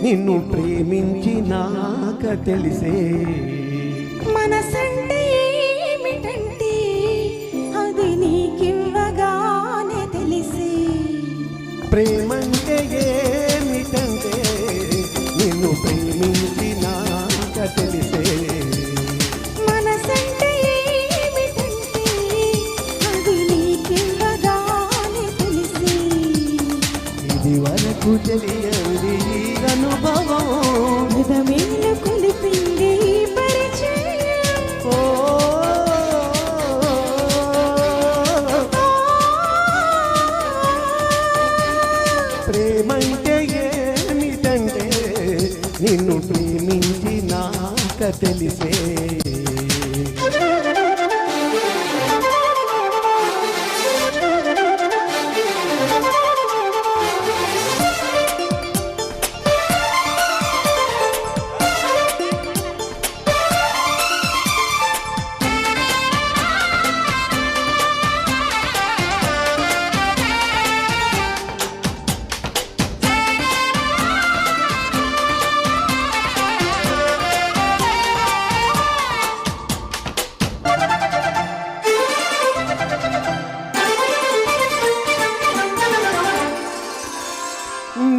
నిన్ను ప్రేమించినాక తెలిసే మనసంటే ఏమిటంటే అది నీకివ్వగానే తెలిసే ప్రేమంటే ఏమిటంటే నిన్ను ప్రేమించినాక తెలిసే మనసంటే ఏమిటంటే అది నీకివ్వగానే తెలిసే ఇది వరకు తెలియని అనుభవం హృదమేలు కొలిపింది పరిచయం ప్రేమంటే ఏమిటంటే నిన్ను ప్రేమించినాక తెలిసే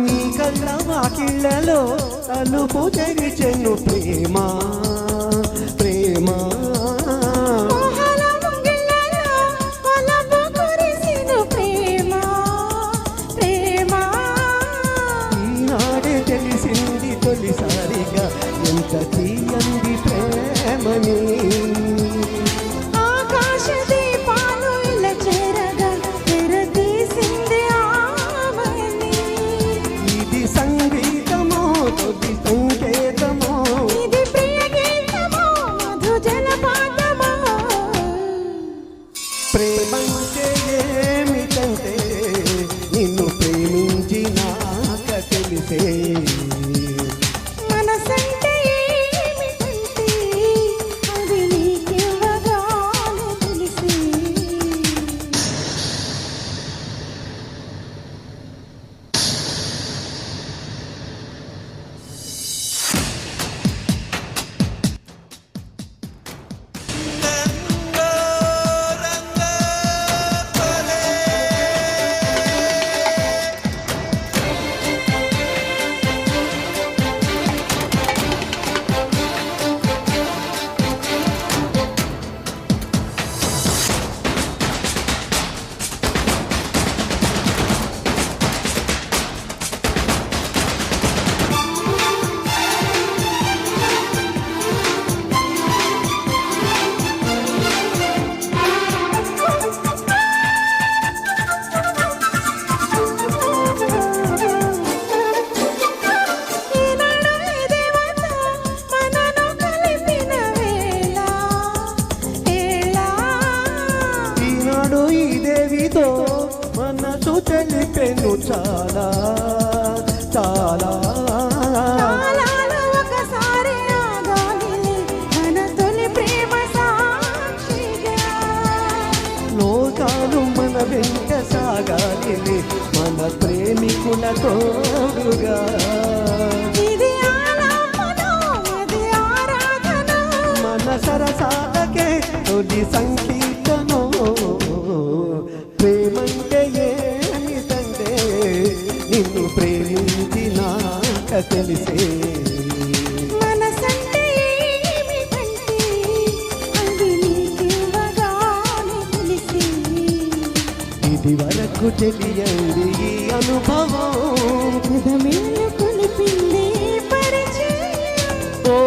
నీ కళ్ళ వాకిళ్ళలో తలుపు తెరిచెను ప్రేమ ప్రేమ మోహన ముంగిళ్ళలో కొలపు కురిసిన ప్రేమ ప్రేమ ఈనాడే తెలిసింది తొలిసారిగా ఎంత తీయంది ప్రేమని ఆకాశ దీపాలు ఇలా చేరగా తెరదీసింది ఆమని ఇది సంగీతమో తొలి సంకేతమో ఇది ప్రియ గీతమో మధు జలపాతమో ప్రేమంటే ఏమిటంటే నిన్ను ప్రేమించినాక తెలిసే మనసంటే ఏమిటంటే అది నీకివ్వగానే తెలిసే ఈనాడు ఈ దేవత మనను కలిపిన వేళ ఈనాడు ఈ దేవితో మనసు తెలిపెను చాలా చాలా కాలాలు ఒకసారి ఆగాలిలే మన తొలి ప్రేమ సాక్షిగా లోకాలు మన వెంట సాగాలి మన ప్రేమికుల తోడుగా ఇది ఆలాపన ఇది ఆరాధన మన సరసాలకే తొలి సంకీర్తనో ప్రేమంటే ఏమిటంటే నిన్ను ప్రేమించినాక తెలిసే మనసంటే ఏమిటంటే అది నీకివ్వగానే తెలిసే ఇది వరకు తెలియంది ఈ అనుభవం హృదమేలు కొలిపింది పరిచయం ఓ